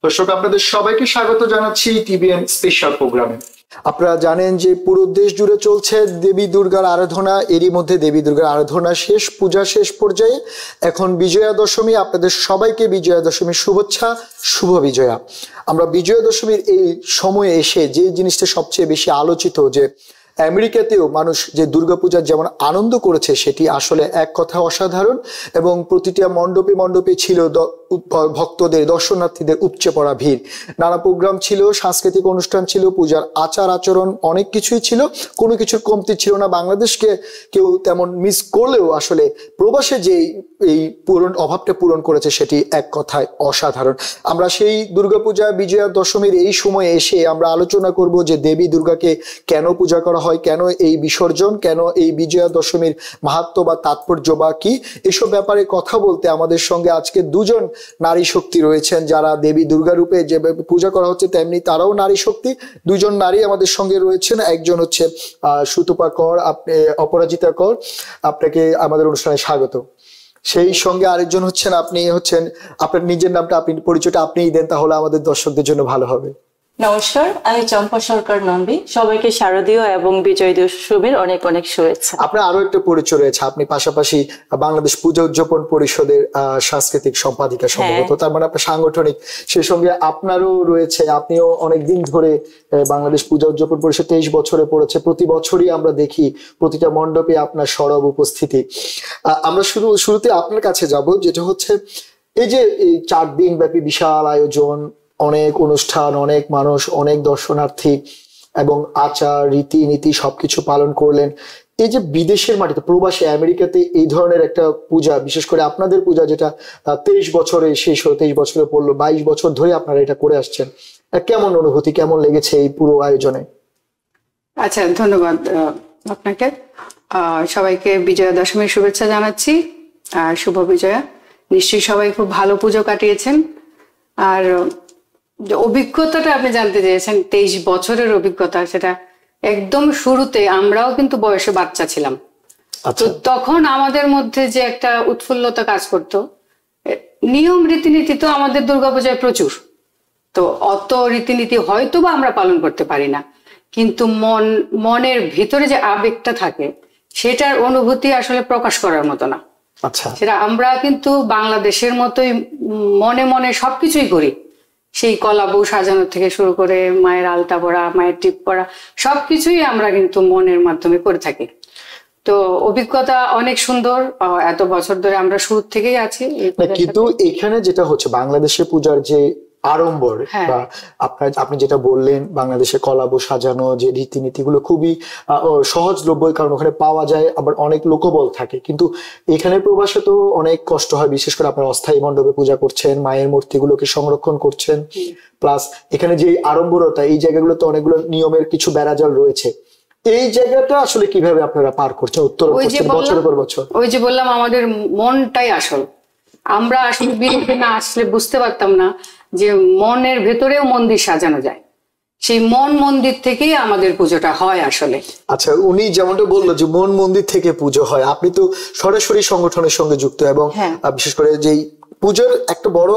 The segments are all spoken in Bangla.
দর্শক আপনাদের সবাইকে স্বাগত জানাচ্ছি টিভিএন স্পেশাল প্রোগ্রামে। আপনারা জানেন যে পুরো দেশ জুড়ে চলছে দেবী দুর্গার আরাধনা। এরই মধ্যে দেবী দুর্গার আরাধনা শেষ, পূজা শেষ পর্যায়ে। এখন বিজয়া দশমী। আপনাদের সবাইকে বিজয়া দশমীর শুভেচ্ছা, শুভ বিজয়া। আমরা বিজয়া দশমীর এই সময়ে এসে যে জিনিসটা সবচেয়ে বেশি আলোচিত, যে আমেরিকাতেও মানুষ যে দুর্গাপূজার যেমন আনন্দ করেছে সেটি আসলে এক কথা অসাধারণ। এবং প্রতিটা মণ্ডপে মণ্ডপে ছিল ভক্তদের, দর্শনার্থীদের উপচে পড়া ভিড়। নানা প্রোগ্রাম ছিল, সাংস্কৃতিক অনুষ্ঠান ছিল, পূজার আচার আচরণ অনেক কিছুই ছিল, কোনো কিছুর কমতি ছিল না। বাংলাদেশকে কেউ তেমন মিস করলেও আসলে প্রবাসে যে এই অভাবটা পূরণ করেছে সেটি এক কথায় অসাধারণ। আমরা সেই দুর্গাপূজা বিজয়া দশমীর এই সময়ে এসে আমরা আলোচনা করব যে দেবী দুর্গাকে কেন পূজা করা হয়, কেন এই বিসর্জন, কেন এই বিজয়া দশমীর মাহাত্ম্য বা তাৎপর্য বা কি, এসব ব্যাপারে কথা বলতে আমাদের সঙ্গে আজকে দুজন নারী শক্তি রয়েছেন, যারা দেবী দুর্গা রূপে যেভাবে পূজা করা হচ্ছে তেমনি তারাও নারী শক্তি। দুজন নারী আমাদের সঙ্গে রয়েছেন। একজন হচ্ছে সুতপা কর, আপনি অপরাজিতা কর, আপনাকে আমাদের অনুষ্ঠানে স্বাগত। সেই সঙ্গে আরেকজন হচ্ছেন, আপনি হচ্ছেন, আপনার নিজের নামটা আপনি পরিচয়টা আপনিই দেন, তাহলে আমাদের দর্শকদের জন্য ভালো হবে। নমস্কার, আমি চম্পা সরকার নন্দী। সবাইকে শারদীয় এবং বিজয় দশমীর অনেক অনেক শুভেচ্ছা। আপনার আরো একটা পরিচয় রয়েছে, আপনি পাশাপাশি বাংলাদেশ পূজা উদযাপন পরিষদের সাংস্কৃতিক সম্পাদিকা সম্ভবত, তার মানে আপনার সাংগঠনিক। সেই সঙ্গে আপনারও রয়েছে, আপনিও অনেকদিন ধরে বাংলাদেশ পূজা উদযাপন পরিষদ 23 বছরে পড়েছে। প্রতি বছরই আমরা দেখি প্রতিটা মণ্ডপে আপনার সরব উপস্থিতি। আমরা শুরুতে আপনার কাছে যাব, যেটা হচ্ছে এই যে এই 4 দিন ব্যাপী বিশাল আয়োজন, অনেক অনুষ্ঠান, অনেক মানুষ, অনেক দর্শনার্থী এবং আচার রীতিনীতি সবকিছু পালন করলেন। এই যে বিদেশের মাটিতে, প্রবাসী আমেরিকাতে এই ধরনের একটা পূজা, বিশেষ করে আপনাদের পূজা যেটা 23 বছরে শেষ হলো, 23 বছরে পড়লো, 22 বছর ধরে আপনারা এটা করে আসছেন, কেমন অনুভূতি, কেমন লেগেছে এই পুরো আয়োজনে? আচ্ছা, ধন্যবাদ আপনাকে। সবাইকে বিজয়া দশমীর শুভেচ্ছা জানাচ্ছি, শুভ বিজয়া। নিশ্চয়ই সবাই খুব ভালো পুজো কাটিয়েছেন। আর যে অভিজ্ঞতাটা আপনি জানতে চেয়েছেন, 23 বছরের অভিজ্ঞতা, সেটা একদম শুরুতে আমরাও কিন্তু বয়সে বাচ্চা ছিলাম। তো তখন আমাদের মধ্যে যে একটা উৎফুল্লতা কাজ করতো। নিয়ম রীতিনীতি তো আমাদের দুর্গাপূজায় প্রচুর, তো অত রীতিনীতি হয়তো বা আমরা পালন করতে পারি না, কিন্তু মনের ভিতরে যে আবেগটা থাকে সেটার অনুভূতি আসলে প্রকাশ করার মতো না। আচ্ছা, সেটা আমরা কিন্তু বাংলাদেশের মতোই মনে মনে সবকিছুই করি। সেই কলা বউ সাজানো থেকে শুরু করে মায়ের আলতা পরা, মায়ের টিপ পরা, সবকিছুই আমরা কিন্তু মনের মাধ্যমে করে থাকি। তো অভিজ্ঞতা অনেক সুন্দর। এত বছর ধরে আমরা শুরু থেকেই আছি। কিন্তু এখানে যেটা হচ্ছে বাংলাদেশের পূজার যে আড়ম্বর, বা আপনি যেটা বললেন, বাংলাদেশে কলাবো সাজানো যে রীতিনীতিগুলো খুবই সহজলভ্য, কারণ ওখানে পাওয়া যায়, আবার অনেক লোকবল থাকে। কিন্তু এখানে প্রবাসে তো অনেক কষ্ট হয়, বিশেষ করে আপনার অস্থায়ী মণ্ডপে পূজা করছেন, মায়ের মূর্তিগুলোকে সংরক্ষণ করছেন, প্লাস এখানে যে আড়ম্বরতা, এই জায়গাগুলোতে অনেকগুলো নিয়মের কিছু বেড়াজাল রয়েছে। এই জায়গাটা আসলে কিভাবে আপনারা পার করছেন, উত্তর বছরের পর বছর? ওই যে বললাম, আমাদের মনটাই আসল। আমরা আসলে বিরুদ্ধে না আসলে বুঝতে পারতাম না যে মনের ভেতরেও মন্দির সাজানো যায়। সেই মন মন্দির থেকেই আমাদের পুজোটা হয় আসলে। আচ্ছা, উনি যেমনটা বললো যে মন মন্দির থেকে পুজো হয়, আপনি তো সরাসরি সংগঠনের সঙ্গে যুক্ত, এবং বিশেষ করে যেই পুজোর একটা বড়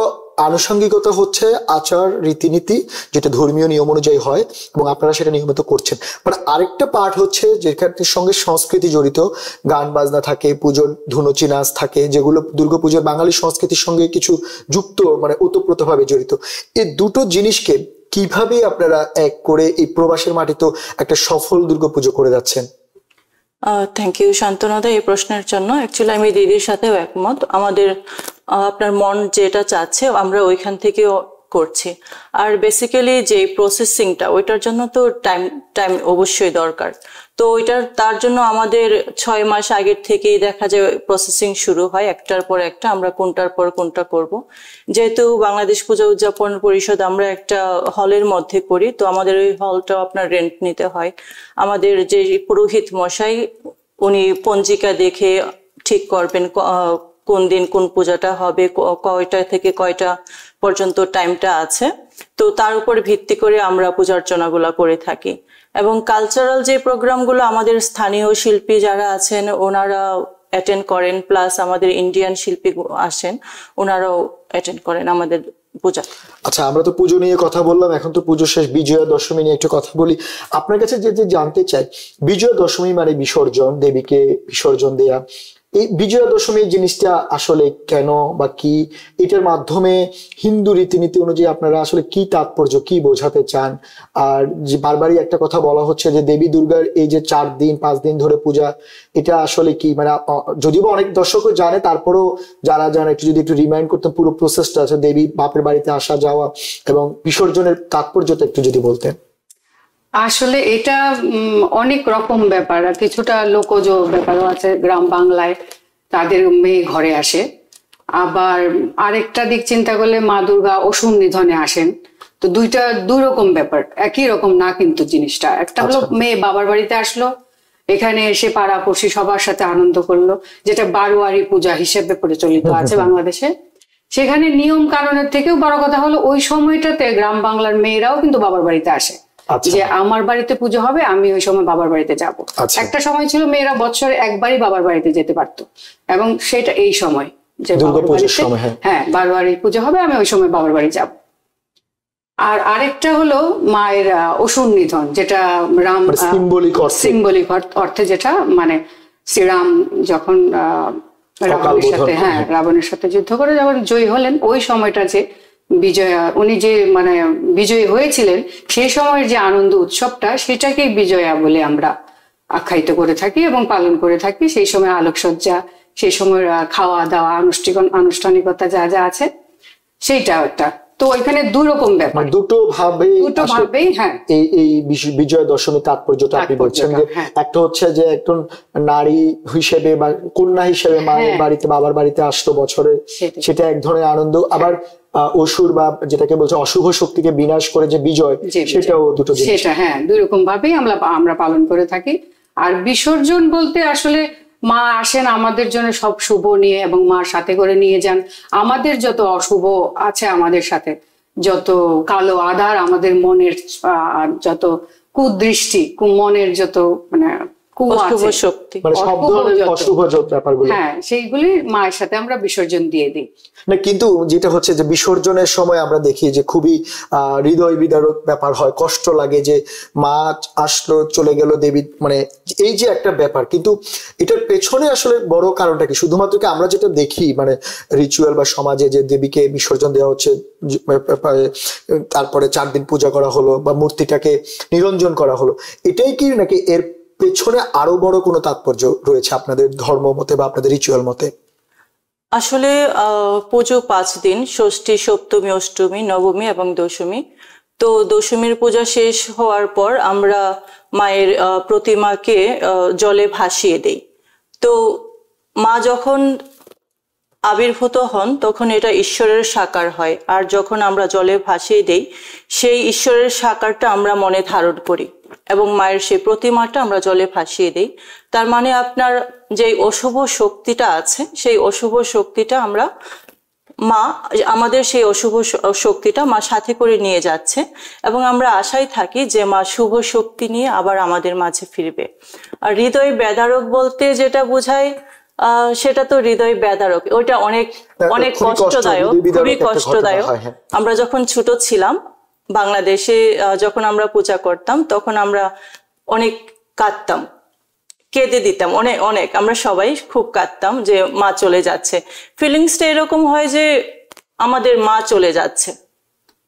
আনুষঙ্গিকতা হচ্ছে আচার রীতিনীতি, যেটা ধর্মীয় নিয়ম অনুযায়ী হয় এবং আপনারা সেটা নিয়মিত করছেন। বাট আরেকটা পার্ট হচ্ছে যেখানের সঙ্গে সংস্কৃতি জড়িত, গান বাজনা থাকে, পুজোর ধুনুচি নাচ থাকে, যেগুলো দুর্গাপুজোর বাঙালি সংস্কৃতির সঙ্গে কিছু যুক্ত, মানে ওতপ্রোতভাবে জড়িত। এই দুটো জিনিসকে কিভাবে আপনারা এক করে এই প্রবাসের মাটিতে একটা সফল দুর্গাপুজো করে যাচ্ছেন? থ্যাংক ইউ শান্তনাদা এই প্রশ্নের জন্য। অ্যাকচুয়ালি আমি দিদির সাথেও একমত। আমাদের আপনার মন যেটা চাচ্ছে আমরা ওইখান থেকেও করছি। আর বেসিক্যালি যে প্রসেসিংটা, ওইটার জন্য তো টাইম অবশ্যই দরকার। তো ওইটার তার জন্য আমাদের 6 মাস আগের থেকেই দেখা যায় প্রসেসিং শুরু হয়, একটার পর একটা আমরা কোনটার পর কোনটা করব। যেহেতু বাংলাদেশ পূজা উদযাপন পরিষদ আমরা একটা হলের মধ্যে করি, তো আমাদের ওই হলটাও আপনার রেন্ট নিতে হয়। আমাদের যে পুরোহিত মশাই, উনি পঞ্জিকা দেখে ঠিক করবেন কোন দিন কোন পূজাটা হবে, কয়টা থেকে কয়টা পর্যন্ত টাইমটা আছে। তো তার উপর ভিত্তি করে আমরা পূজা অর্চনাগুলো করে থাকি। এবং কালচারাল যে প্রোগ্রামগুলো আমাদের স্থানীয় শিল্পী যারা আছেন ওনারা অ্যাটেন্ড করেন, প্লাস আমাদের ইন্ডিয়ান শিল্পী আসেন, ওনারাও অ্যাটেন্ড করেন আমাদের পূজা। আচ্ছা, আমরা তো পুজো নিয়ে কথা বললাম, এখন তো পুজো শেষ, বিজয়া দশমী নিয়ে একটু কথা বলি। আপনার কাছে যে জানতে চাই, বিজয়া দশমী মানে বিসর্জন, দেবীকে বিসর্জন দেয়া, এই বিজয়া দশমী জিনিসটা আসলে কেন বা কি, এটার মাধ্যমে হিন্দু রীতিনীতি অনুযায়ী আপনারা আসলে কি তাৎপর্য, কি বোঝাতে চান? আর যে বারবারই একটা কথা বলা হচ্ছে যে দেবী দুর্গার এই যে 4 দিন 5 দিন ধরে পূজা, এটা আসলে কি, মানে যদিও অনেক দর্শকও জানে, তারপরেও যারা জানে একটু যদি একটু রিমাইন্ড করতেন পুরো প্রসেসটা আছে, দেবী বাপের বাড়িতে আসা যাওয়া এবং বিসর্জনের তাৎপর্যটা একটু যদি বলতেন। আসলে এটা অনেক রকম ব্যাপার, কিছুটা লোকজ ব্যাপারও আছে। গ্রাম বাংলায় তাদের মেয়ে ঘরে আসে, আবার আরেকটা দিক চিন্তা করলে মা দুর্গা অসুর নিধনে আসেন। তো দুই রকম ব্যাপার, একই রকম না কিন্তু জিনিসটা। একটা হলো মেয়ে বাবার বাড়িতে আসলো, এখানে এসে পাড়াপড়শি সবার সাথে আনন্দ করলো, যেটা বারোয়ারি পূজা হিসেবে প্রচলিত আছে বাংলাদেশে। সেখানে নিয়ম কানুনের থেকেও বড় কথা হলো ওই সময়টাতে গ্রাম বাংলার মেয়েরাও কিন্তু বাবার বাড়িতে আসে, যে আমার বাড়িতে পুজো হবে, আমি ওই সময় বাবার বাড়িতে যাব। একটা সময় ছিল মেয়েরা বছরে একবারই বাবার বাড়িতে যেতে পারতো, এবং সেটা এই সময় যে হ্যাঁ বারোয়ারি পুজো হবে, আমি ওই সময় বাবার বাড়ি যাব। আর আরেকটা হলো মায়ের অসুর নিধন, যেটা রাম সিম্বলিক অর্থে, যেটা মানে শ্রীরাম যখন রাবণের সাথে রাবণের সাথে যুদ্ধ করে যখন জয়ী হলেন, ওই সময়টা যে বিজয়া, উনি যে মানে বিজয়ী হয়েছিলেন, সেই সময়ের যে আনন্দ উৎসবটা, সেটাকেই বিজয়া বলে আমরা আখ্যায়িত করে থাকি এবং পালন করে থাকি। সেই সময় আলোকসজ্জা, সেই সময় খাওয়া দাওয়া, আনুষ্ঠানিকতা যা যা আছে, সেইটা একটা। তো এখানে দুই রকম ব্যাপার, দুটো ভাবেই হ্যাঁ এই বিজয়া দশমী তাৎপর্যটা আপনি বলছেন যে একটা হচ্ছে যে একজন নারী হিসেবে বা কন্যা হিসেবে মায়ের বাড়িতে বাবার বাড়িতে আসতো বছরে, সেটা এক ধরনের আনন্দ। আবার অসুর বা যেটাকে বলছে অশুভ শক্তিকে বিনাশ করে যে বিজয়, সেটাও দুটো জিনিস। সেটা হ্যাঁ দুই রকম ভাবেই আমরা পালন করে থাকি। আর বিসর্জন বলতে আসলে মা আসেন আমাদের জন্য সব শুভ নিয়ে, এবং মার সাথে করে নিয়ে যান আমাদের যত অশুভ আছে, আমাদের সাথে যত কালো আধার, আমাদের মনের যত কুদৃষ্টি, মনের যত মানে শক্তি, হ্যাঁ সেইগুলি মায়ের সাথে আমরা বিসর্জন দিয়ে দিই। না, কিন্তু যেটা হচ্ছে যে বিসর্জনের সময় আমরা দেখি যে খুবই হৃদয় বিদারক ব্যাপার হয়, কষ্ট লাগে যে মা আসলো চলে গেল দেবী, মানে এই যে একটা ব্যাপার। কিন্তু এটার পেছনে আসলে বড় কারণটা কি? শুধুমাত্র কি আমরা যেটা দেখি মানে রিচুয়াল বা সমাজে যে দেবীকে বিসর্জন দেওয়া হচ্ছে, তারপরে 4 দিন পূজা করা হলো বা মূর্তিটাকে নিরঞ্জন করা হলো, এটাই কি, নাকি এর পেছনে আরো বড় কোনো তাৎপর্য রয়েছে আপনাদের ধর্ম মতে বা আপনাদের রিচুয়াল মতে? আসলে পুজো 5 দিন, ষষ্ঠী, সপ্তমী, অষ্টমী, নবমী এবং দশমী। তো দশমীর পূজা শেষ হওয়ার পর আমরা মায়ের প্রতিমাকে জলে ভাসিয়ে দেই। তো মা যখন আবির্ভূত হন তখন এটা ঈশ্বরের সাকার হয়, আর যখন আমরা জলে ভাসিয়ে দেই সেই ঈশ্বরের সাকারটা আমরা মনে ধারণ করি এবং মায়ের সেই প্রতিমাটা আমরা জলে ভাসিয়ে দেই। তার মানে আপনার যে অশুভ শক্তিটা আছে, সেই অশুভ শক্তিটা আমরা মা আমাদের সেই অশুভ শক্তিটা মা সাথে করে নিয়ে যাচ্ছে, এবং আমরা আশায় থাকি যে মা শুভ শক্তি নিয়ে আবার আমাদের মাঝে ফিরবে। আর হৃদয় বেদারক বলতে যেটা বোঝায় সেটা তো হৃদয় বেদারক, ওইটা অনেক অনেক কষ্টদায়ক, খুবই কষ্টদায়ক। আমরা যখন ছোট ছিলাম বাংলাদেশে, যখন আমরা পূজা করতাম তখন আমরা অনেক কাঁদতাম, কেঁদে দিতাম অনেক অনেক, আমরা সবাই খুব কাঁদতাম যে মা চলে যাচ্ছে। ফিলিংসটা এরকম হয় যে আমাদের মা চলে যাচ্ছে,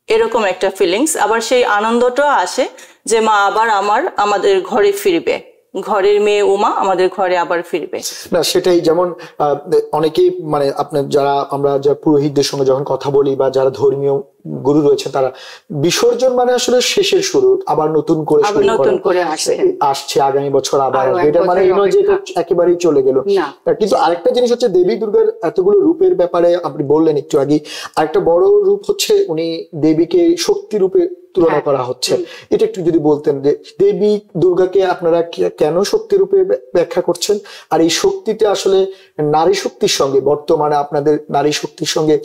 এরকম একটা ফিলিংস। আবার সেই আনন্দটাও আসে যে মা আবার আমাদের ঘরে ফিরবে, ঘরের মেয়ে উমা আমাদের ঘরে আবার ফিরবে। না সেটাই, যেমন অনেকেই মানে আপনার আমরা যারা পুরোহিতদের সঙ্গে যখন কথা বলি বা যারা ধর্মীয় গুরু রয়েছে, তারা বিসর্জন মানে আসলে শেষের শুরু, আবার নতুন করে আসছে আগামী বছর আবার, এটা মানে নয় যে একেবারেই চলে গেল। কিন্তু আরেকটা জিনিস হচ্ছে দেবী দুর্গার এতগুলো রূপের ব্যাপারে আপনি বললেন একটু আগে, আরেকটা বড় রূপ হচ্ছে উনি দেবীকে শক্তি রূপে তুলনা করা হচ্ছে। এটা একটু যদি বলতেন যে দেবী দুর্গাকে আপনারা কেন শক্তি রূপে ব্যাখ্যা করছেন, আর এই শক্তিটা আসলে নারী শক্তির সঙ্গে, বর্তমানে আপনাদের নারী শক্তির সঙ্গে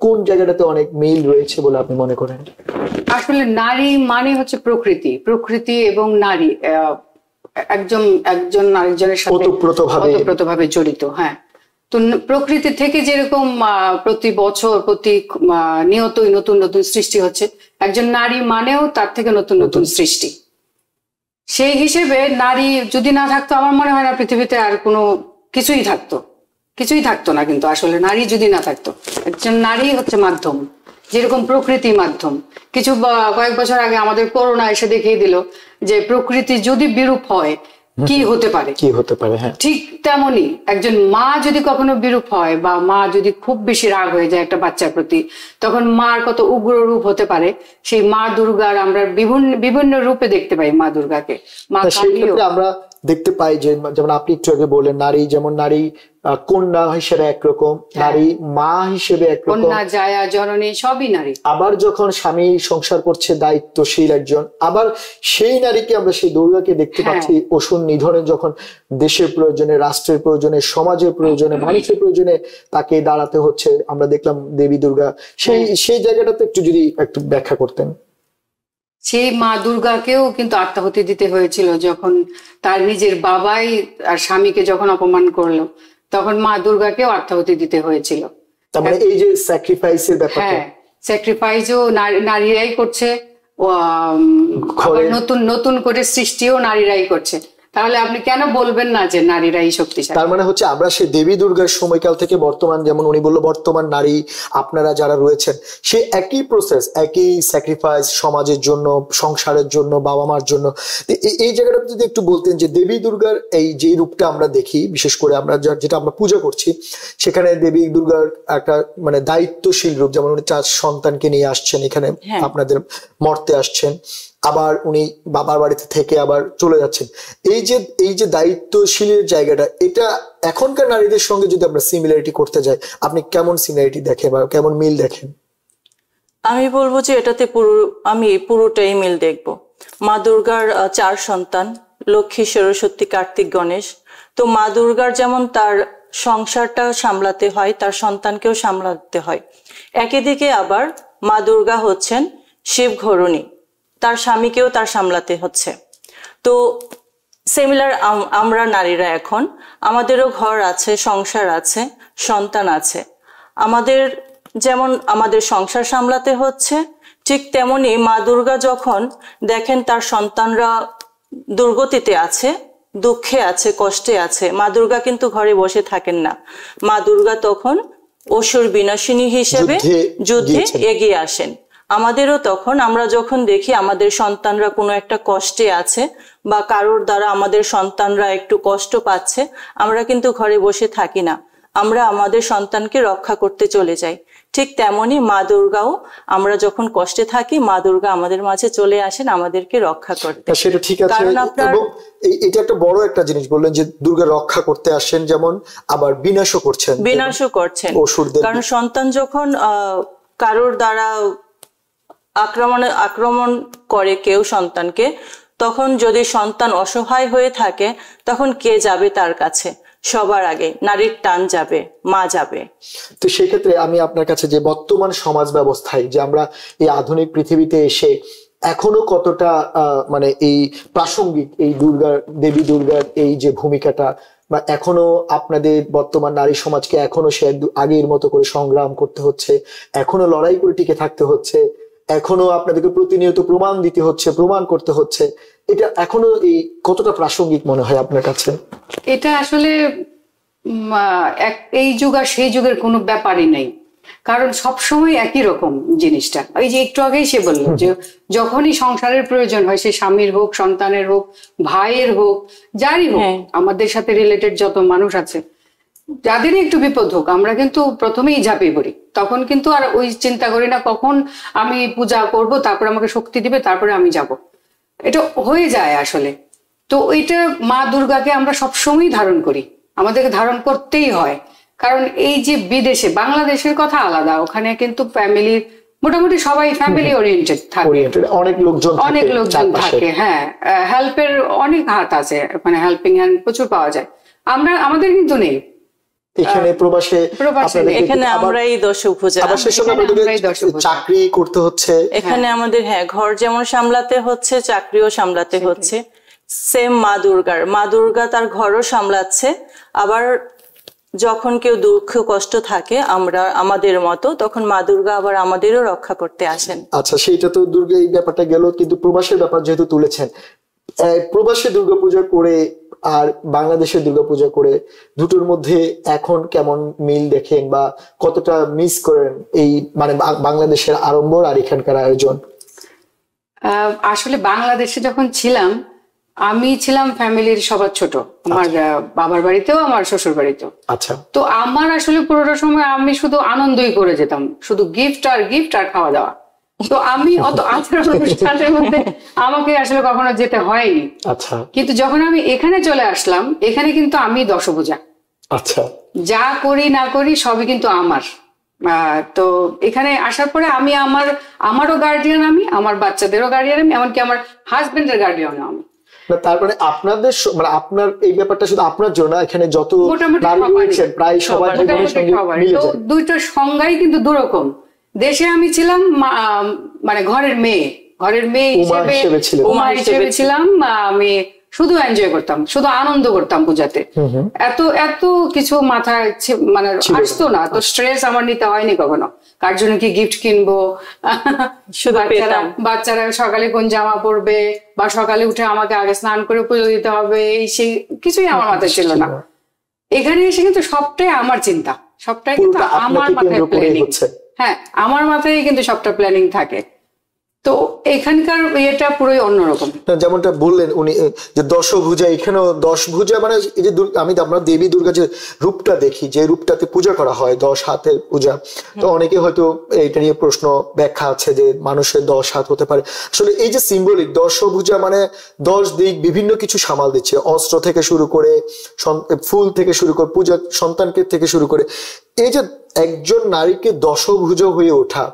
কোন জায়গাটাতে অনেক মিল রয়েছে বলে আপনি মনে করেন? আসলে নারী মানে হচ্ছে প্রকৃতি এবং নারী একজন আরেকজনের সাথে ওতপ্রোতভাবে জড়িত। হ্যাঁ, তো প্রকৃতি থেকে যেরকম প্রতি বছর প্রতি নিয়তই নতুন নতুন সৃষ্টি হচ্ছে, একজন নারী মানেও তার থেকে নতুন নতুন সৃষ্টি। সেই হিসেবে নারী যদি না থাকতো আমার মনে হয় না পৃথিবীতে আর কোনো কিছুই থাকতো না। কিন্তু আসলে নারী যদি না থাকতো, একজন নারী হচ্ছে মাধ্যম, যেরকম প্রকৃতি মাধ্যম। কয়েক বছর আগে আমাদের করোনা এসে দেখিয়ে দিল যে প্রকৃতি যদি বিরূপ হয় কি হতে পারে। হ্যাঁ, ঠিক তেমনি একজন মা যদি কখনো বিরূপ হয় বা মা যদি খুব বেশি রাগ হয়ে যায় একটা বাচ্চার প্রতি, তখন মার কত উগ্র রূপ হতে পারে। সেই মা দুর্গার আমরা বিভিন্ন রূপে দেখতে পাই মা দুর্গাকে। আমরা দেখতে পাই যে যেমন আপনি একটু আগে বললেন, নারী যেমন নারী কন্যা হিসেবে একরকম, নারী মা হিসেবে একরকম, কন্যা জায়া জননী সবই নারী। আবার যখন স্বামী সংসার করছে দায়িত্বশীল একজন, আবার সেই নারীকে আমরা সেই দুর্গাকে দেখতে পাচ্ছি অসুর নিধনে, যখন দেশের প্রয়োজনে, রাষ্ট্রের প্রয়োজনে, সমাজের প্রয়োজনে, মানুষের প্রয়োজনে তাকে দাঁড়াতে হচ্ছে। আমরা দেখলাম দেবী দুর্গা সেই জায়গাটাতে একটু যদি একটু ব্যাখ্যা করতেন। সেই মা দুর্গাকেও কিন্তু আত্মাহুতি দিতে হয়েছিল যখন তার নিজের বাবাই আর স্বামীকে যখন অপমান করলো, তখন মা দুর্গাকেও আত্মাহুতি দিতে হয়েছিল। তার মানে এই যে স্যাক্রিফাইসের ব্যাপারটা, স্যাক্রিফাইসও নারীরাই করছে, নতুন নতুন করে সৃষ্টিও নারীরাই করছে। তাহলে আপনি কেন বলবেন না যে নারীরাই শক্তিশালী? তার মানে হচ্ছে আমরা সেই দেবী দুর্গার সময়কাল থেকে বর্তমান, যেমন উনি বললো বর্তমান নারী আপনারা যারা রয়েছেন, সে একই প্রসেস, একই স্যাক্রিফাইস সমাজের জন্য, সংসারের জন্য, বাবা মার জন্য। এই জায়গাটা যদি একটু বলতেন যে দেবী দুর্গার এই যে রূপটা আমরা দেখি, বিশেষ করে আমরা যেটা আমরা পূজা করছি, সেখানে দেবী দুর্গার একটা মানে দায়িত্বশীল রূপ, যেমন উনি 4 সন্তানকে নিয়ে আসছেন এখানে আপনাদের মর্তে আসছেন, আবার উনি বাবার বাড়িতে থেকে আবার চলে যাচ্ছেন। এই যে দায়িত্বশীলের জায়গাটা, এটা এখনকার নারীদের সঙ্গে যদি আমরা সিমিলারিটি করতে যাই, আপনি কেমন সিমিলারিটি দেখেন বা কেমন মিল দেখেন? আমি বলবো যে এটাতে আমি পুরোটাই মিল দেখব। মা দুর্গার 4 সন্তান, লক্ষ্মী, সরস্বতী, কার্তিক, গণেশ। তো মা দুর্গার যেমন তার সংসারটা সামলাতে হয়, তার সন্তানকেও সামলাতে হয়। একই দিকে আবার মা দুর্গা হচ্ছেন শিব ঘরণী, তার স্বামীকেও তার সামলাতে হচ্ছে। তো সিমিলার আমরা নারীরা এখন, আমাদেরও ঘর আছে, সংসার আছে, সন্তান আছে। আমাদের যেমন আমাদের সংসার সামলাতে হচ্ছে, ঠিক তেমনি মা দুর্গা যখন দেখেন তার সন্তানরা দুর্গতিতে আছে, দুঃখে আছে, কষ্টে আছে, মা দুর্গা কিন্তু ঘরে বসে থাকেন না। মা দুর্গা তখন অসুর বিনাশিনী হিসেবে যুদ্ধে এগিয়ে আসেন। আমাদেরও তখন আমরা যখন দেখি আমাদের সন্তানরা কোনো একটা কষ্টে আছে বা কারোর দ্বারা আমাদের সন্তানরা একটু কষ্ট পাচ্ছে, আমরা কিন্তু ঘরে বসে থাকি না, আমরা আমাদের সন্তানকে রক্ষা করতে চলে যাই। ঠিক তেমনি মা দুর্গাও আমরা যখন কষ্টে থাকি, মা দুর্গা আমাদের মাঝে চলে আসেন আমাদেরকে রক্ষা করতে। সেটা ঠিক আছে, এবং এটা একটা বড় একটা জিনিস বললেন যে দুর্গা রক্ষা করতে আসেন, যেমন আবার বিনাশও করছেন অসুরদের। কারণ সন্তান যখন কারোর দ্বারা আক্রমণ করে কেউ সন্তানকে, তখন যদি সন্তান অসহায় হয়ে থাকে, তখন কে যাবে তার কাছে? সবার আগে নারীর টান যাবে, মা যাবে। তো সেই ক্ষেত্রে আমি আপনার কাছে যে বর্তমান সমাজ ব্যবস্থায় যে আমরা এই আধুনিক পৃথিবীতে এসে এখনো কতটা মানে এই প্রাসঙ্গিক এই দেবী দুর্গার এই যে ভূমিকাটা, বা এখনো আপনাদের বর্তমান নারী সমাজকে এখনো সে আগের মতো করে সংগ্রাম করতে হচ্ছে, এখনো লড়াই করে টিকে থাকতে হচ্ছে, এখনো আপনাদেরকে প্রতিনিয়ত প্রমাণ দিতে হচ্ছে, প্রমাণ করতে হচ্ছে, এটা এখনো এই কতটা প্রাসঙ্গিক মনে হয় আপনার কাছে? এটা আসলে এই যুগ আর সেই যুগের কোনো ব্যাপারই নেই, কারণ সবসময় একই রকম জিনিসটা। ওই যে একটু আগেই সে বললো যে যখনই সংসারের প্রয়োজন হয়, সে স্বামীর হোক, সন্তানের হোক, ভাইয়ের হোক, যারই হোক, আমাদের সাথে রিলেটেড যত মানুষ আছে, যাদেরই একটু বিপদ হোক, আমরা কিন্তু প্রথমেই ঝাঁপিয়ে পড়ি। তখন কিন্তু আর ওই চিন্তা করি না কখন আমি পূজা করব, তারপরে আমাকে শক্তি দিবে, তারপরে আমি যাব। এটা হয়ে যায় আসলে। তো ওইটা মা দুর্গাকে আমরা সবসময় ধারণ করি, আমাদেরকে ধারণ করতেই হয়। কারণ এই যে বিদেশে, বাংলাদেশের কথা আলাদা, ওখানে কিন্তু ফ্যামিলির মোটামুটি সবাই ফ্যামিলি ওরিয়েন্টেড থাকে, অনেক লোকজন থাকে। হ্যাঁ, হেল্পের অনেক হাত আছে, মানে হেল্পিং হ্যান্ড প্রচুর পাওয়া যায়। আমাদের কিন্তু নেই। এখানে প্রবাসে এখানে আমরাই দশভুজা, চাকরি করতে হচ্ছে এখানে আমাদের। হ্যাঁ, ঘর যেমন সামলাতে হচ্ছে, চাকরিও সামলাতে হচ্ছে। সেম মা দুর্গা তার ঘরও সামলাচ্ছে, আবার যখন কেউ দুঃখ কষ্ট থাকে আমরা আমাদের মতো, তখন মা দুর্গা আবার আমাদেরও রক্ষা করতে আসেন। আচ্ছা, সেইটা তো দুর্গা এই ব্যাপারটা গেল, কিন্তু প্রবাসের ব্যাপার যেহেতু তুলেছেন, প্রবাসে দুর্গাপূজা করে আর বাংলাদেশের দুর্গাপূজা করে দুটোর মধ্যে এখন কেমন মিল দেখেন বা কতটা মিস করেন এই মানে বাংলাদেশের আড়ম্বর আর এখানকার আয়োজন? আসলে বাংলাদেশে যখন ছিলাম আমি ছিলাম ফ্যামিলির সবার ছোট, আমার বাবার বাড়িতেও আমার শ্বশুর বাড়িতেও। আচ্ছা, তো আমার আসলে পুরোটা সময় আমি শুধু আনন্দই করে যেতাম, শুধু গিফট আর খাওয়া দাওয়া। তো আমি অত আচরণ অনুষ্ঠানের মধ্যে আমাকে আসলে কখনো যেতে হয়নি। আচ্ছা, কিন্তু যখন আমি এখানে চলে আসলাম, এখানে কিন্তু আমি দশভূজা। আচ্ছা, যা করি না করি সবই কিন্তু আমার। তো এখানে আসার পরে আমি আমারও গার্ডিয়ান, আমি আমার বাচ্চাদেরও গার্ডিয়ান, আমি এমনকি আমার হাজবেন্ডের গার্ডিয়ান আমি। তারপরে আপনাদের মানে আপনার এই ব্যাপারটা শুধু আপনার জন্য, এখানে যত নারী রয়েছেন প্রায় সবার দুইটার সংজ্ঞাই কিন্তু দুরকম। দেশে আমি ছিলাম মানে ঘরের মেয়ে হিসেবে ছিলাম, আমি শুধু এনজয় করতাম, শুধু আনন্দ করতাম পূজাতে। এত কিছু মাথায় মানে আসতো না, তো স্ট্রেস আমার নিতে হয়নি কখনো কার জন্য কি গিফট কিনবো, বাচ্চারা সকালে কোন জামা পরবে, বা সকালে উঠে আমাকে আগে স্নান করে পুজো দিতে হবে, এই সেই কিছুই আমার মাথায় ছিল না। এখানে এসে কিন্তু সবটাই আমার চিন্তা, সবটাই কিন্তু আমার মাথায় প্ল্যানিং। হ্যাঁ, আমার মাথায় কিন্তু সবটা প্ল্যানিং থাকে। তো এখানকার এটা পুরোই অন্যরকম। যেমনটা বললেন উনি যে দশভুজা, এখানেও দশভুজা মানে এই যে আমরা দেবী দুর্গা যে রূপটা দেখি, যে রূপটাতে পূজা করা হয় 10 হাতের পূজা, তো অনেকে হয়তো এটা নিয়ে প্রশ্ন ব্যাখ্যা আছে যে মানুষের 10 হাত হতে পারে। আসলে এই যে সিম্বলিক দশভুজা মানে 10 দিক বিভিন্ন কিছু সামাল দিচ্ছে, অস্ত্র থেকে শুরু করে ফুল থেকে শুরু করে পূজা সন্তানকে থেকে শুরু করে, এই যে একজন নারীকে দশভুজা হয়ে ওঠা,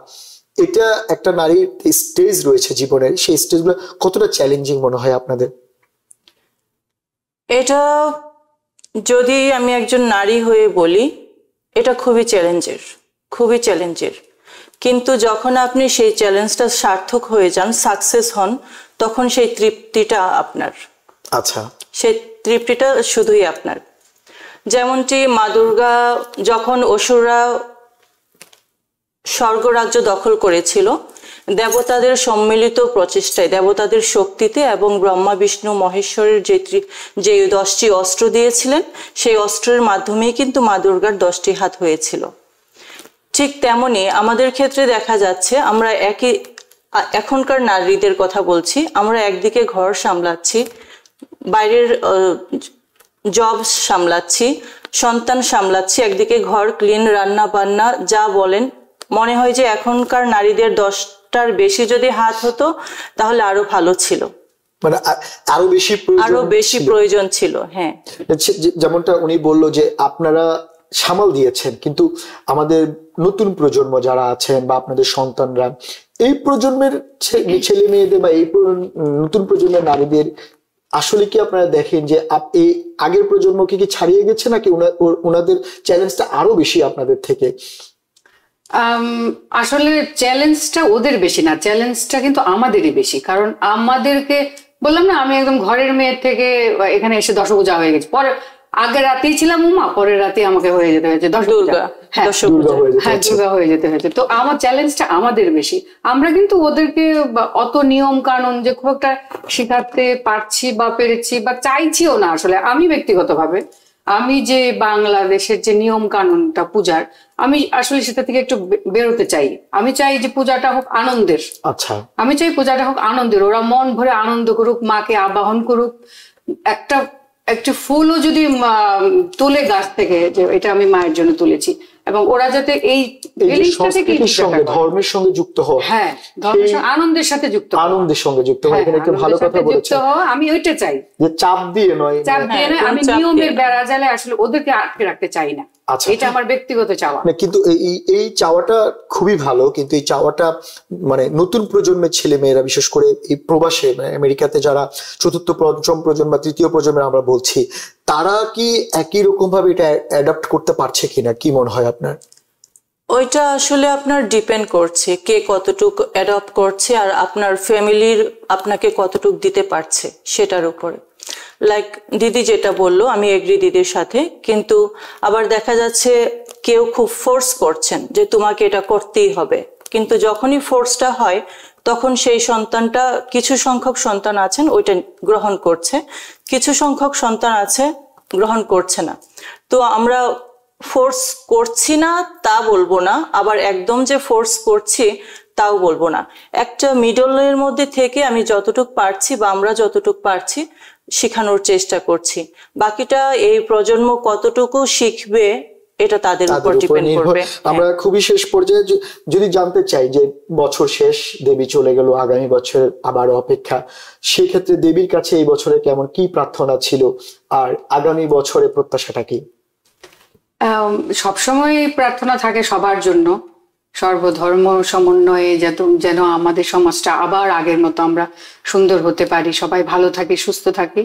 এটা একটা নারীর স্টেজ রয়েছে জীবনের, সেই স্টেজগুলো কতটা চ্যালেঞ্জিং মনে হয় আপনাদের? এটা যদি আমি একজন নারী হয়ে বলি, এটা খুবই চ্যালেঞ্জের। কিন্তু যখন আপনি সেই চ্যালেঞ্জটা সার্থক হয়ে যান, সাকসেস হন, তখন সেই তৃপ্তিটা আপনার। আচ্ছা, সেই তৃপ্তিটা শুধুই আপনার। যেমনটি মা দুর্গা যখন অসুররা স্বর্গরাজ্য দখল করেছিল, দেবতাদের সম্মিলিত প্রচেষ্টায়, দেবতাদের শক্তিতে এবং ব্রহ্মা বিষ্ণু মহেশ্বরের যে 10টি অস্ত্র দিয়েছিলেন, সেই অস্ত্রের মাধ্যমেই কিন্তু মা দুর্গার 10টি হাত হয়েছিল। ঠিক তেমনি আমাদের ক্ষেত্রে দেখা যাচ্ছে, আমরা এখনকার নারীদের কথা বলছি, আমরা একদিকে ঘর সামলাচ্ছি, বাইরের জব সামলাচ্ছি, সন্তান সামলাচ্ছি, একদিকে ঘর ক্লিন, রান্না বান্না যা বলেন, মনে হয় যে এখনকার নারীদের 10টার বেশি যদি হাত হতো তাহলে আরো ভালো ছিল, মানে আরো বেশি প্রয়োজন ছিল। হ্যাঁ, যেমনটা উনি বলল যে আপনারা সামাল দিয়েছেন, কিন্তু আমাদের নতুন প্রজন্ম যারা আছেন বা আপনাদের সন্তানরা, এই প্রজন্মের ছেলে মেয়েদের বা এই নতুন প্রজন্মের নারীদের আসলে কি আপনারা দেখেন যে এই আগের প্রজন্মকে কি ছাড়িয়ে গেছে, নাকি ওনাদের চ্যালেঞ্জটা আরো বেশি আপনাদের থেকে? আসলে চ্যালেঞ্জটা ওদের বেশি না, চ্যালেঞ্জটা কিন্তু আমাদেরই বেশি। কারণ আমাদেরকে বললাম না, আমি একদম ঘরের মেয়ের থেকে এখানে এসে দশভূজা হয়ে গেছি। পরে আগের রাতেই ছিলাম উমা, পরের রাতে আমাকে হয়ে যেতে হয়েছে দশভূজা। হ্যাঁ, দুর্গা হয়ে যেতে হয়েছে। তো আমার চ্যালেঞ্জটা আমাদের বেশি। আমরা কিন্তু ওদেরকে অত নিয়ম কানুন যে খুব একটা শেখাতে পারছি বা পেরেছি বা চাইছিও না। আসলে আমি ব্যক্তিগতভাবে আমি যে বাংলাদেশের যে নিয়ম কানুনটা পূজার, আমি আসলে সেটা থেকে একটু বেরোতে চাই। আমি চাই যে পূজাটা হোক আনন্দের। আচ্ছা, আমি চাই পূজাটা হোক আনন্দের, ওরা মন ভরে আনন্দ করুক, মাকে আবাহন করুক। একটা ফুলও যদি তুলে গাছ থেকে, যে এটা আমি মায়ের জন্য তুলেছি, এবং ওরা যাতে এই ধর্মের সঙ্গে যুক্ত হয়। হ্যাঁ, আনন্দের সাথে যুক্ত হয়। এখানে একটা ভালো কথা বলেছেন, আমি ওইটা চাই, যে চাপ দিয়ে নয়। আমি নিয়মের বেড়া জালে আসলে ওদেরকে আটকে রাখতে চাই না। এটা আমার ব্যক্তিগত চাওয়া। কিন্তু এই চাওয়াটা খুবই ভালো, কিন্তু এই চাওয়াটা মানে নতুন প্রজন্মের ছেলে মেয়েরা, বিশেষ করে এই প্রবাসে মানে আমেরিকাতে যারা চতুর্থ পঞ্চম প্রজন্ম বা তৃতীয় প্রজন্মের আমরা বলছি, তারা কি একই রকম ভাবে এটা অ্যাডাপ্ট করতে পারছে কিনা, কি মনে হয় আপনার? ওইটা আসলে আপনার ডিপেন্ড করছে কে কতটুকু অ্যাডপ্ট করছে আর আপনার ফ্যামিলির আপনাকে কতটুকু দিতে পারছে সেটার উপরে। লাইক দিদি যেটা বললো আমি এগ্রি দিদির সাথে, কিন্তু আবার দেখা যাচ্ছে কেউ খুব ফোর্স করছেন যে তোমাকে এটা করতেই হবে, কিন্তু যখনই ফোর্সটা হয় তখন সেই সন্তানটা, কিছু সংখ্যক সন্তান আছেন ওইটা গ্রহণ করছে, কিছু সংখ্যক সন্তান আছে গ্রহণ করছে না। তো আমরা ফোর্স করছি না তা বলবো না, আবার একদম যে ফোর্স করছি তাও বলবো না। একটা মিডলের মধ্যে থেকে আমি যতটুকু পারছি বা আমরা যতটুকু পারছি শেখানোর চেষ্টা করছি। বাকিটা এই প্রজন্ম কতটুকু শিখবে এটা তাদের উপর ডিপেন্ড করবে। আমরা খুবই শেষ পর্যায়ে যদি জানতে চাই যে বছর শেষ, দেবী চলে গেল, আগামী বছর আবার অপেক্ষা, সেক্ষেত্রে দেবীর কাছে এই বছরে কেমন কি প্রার্থনা ছিল আর আগামী বছরে প্রত্যাশাটা কি? সবসময় প্রার্থনা থাকে সবার জন্য, সর্বধর্ম সমন্বয়ে যেন আমাদের সমাজটা আবার আগের মতো আমরা সুন্দর হতে পারি, সবাই ভালো থাকি, সুস্থ থাকি,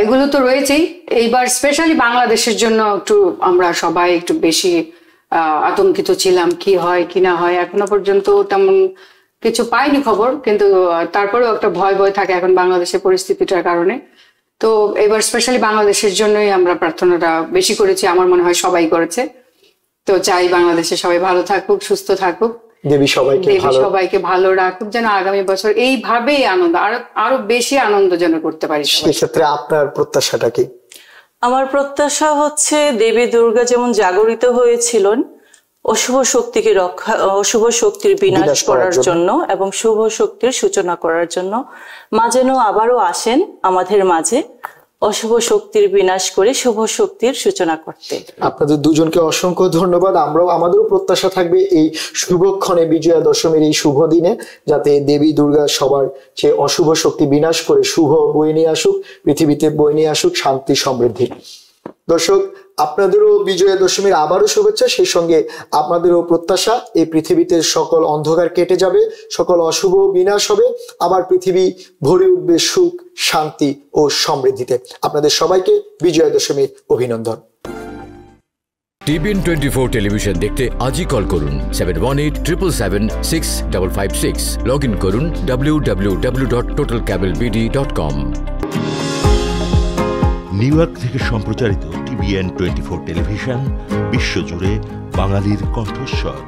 এগুলো তো রয়েছেই। এইবার স্পেশালি বাংলাদেশের জন্য আমরা সবাই একটু বেশি আতঙ্কিত ছিলাম, কি হয় কি না হয়। এখনো পর্যন্ত তেমন কিছু পাইনি খবর, কিন্তু তারপরেও একটা ভয় থাকে এখন বাংলাদেশের পরিস্থিতিটার কারণে। তো এবার স্পেশালি বাংলাদেশের জন্যই আমরা প্রার্থনাটা বেশি করেছি, আমার মনে হয় সবাই করেছে। তো চাই বাংলাদেশে সবাই ভালো থাকুক, সুস্থ থাকুক, দেবী সবাইকে ভালো রাখুক, যেন আগামী বছর এইভাবেই আনন্দ, আরো বেশি আনন্দ যেন করতে পারি। সেক্ষেত্রে আপনার প্রত্যাশাটা কি? আমার প্রত্যাশা হচ্ছে দেবী দুর্গা যেমন জাগরিত হয়েছিলেন অশুভ শক্তিকে অশুভ শক্তির বিনাশ করার জন্য এবং শুভ শক্তির সূচনা করার জন্য, মা যেন আবারও আসেন আমাদের মাঝে অশুভ শক্তির বিনাশ করে শুভ শক্তির সূচনা করতে। আপনাদের দুজনকে অসংখ্য ধন্যবাদ। আমাদেরও প্রত্যাশা থাকবে এই শুভক্ষণে, বিজয়া দশমীর এই শুভ দিনে, যাতে দেবী দুর্গা সবার যে অশুভ শক্তি বিনাশ করে শুভ বয়ে নিয়ে আসুক, পৃথিবীতে বয়ে নিয়ে আসুক শান্তি সমৃদ্ধি। দর্শক, আপনাদেরও বিজয়া দশমীর আবারও শুভেচ্ছা। সেই সঙ্গে আপনাদেরও প্রত্যাশা এই পৃথিবীতে সকল অন্ধকার কেটে যাবে, সকল অশুভ বিনাশ হবে, আবার পৃথিবী ভরে উঠবে সুখ, শান্তি ও সমৃদ্ধিতে। আপনাদের সবাইকে বিজয়া দশমীর অভিনন্দন। TBN 24 টেলিভিশন দেখতে আজই কল করুন 7187776556। লগ ইন করুন www.totalcablebd.com। নিউ ইয়র্ক থেকে সম্প্রচারিত TBN 24 টেলিভিশন বিশ্বজুড়ে বাঙালির কণ্ঠস্বর।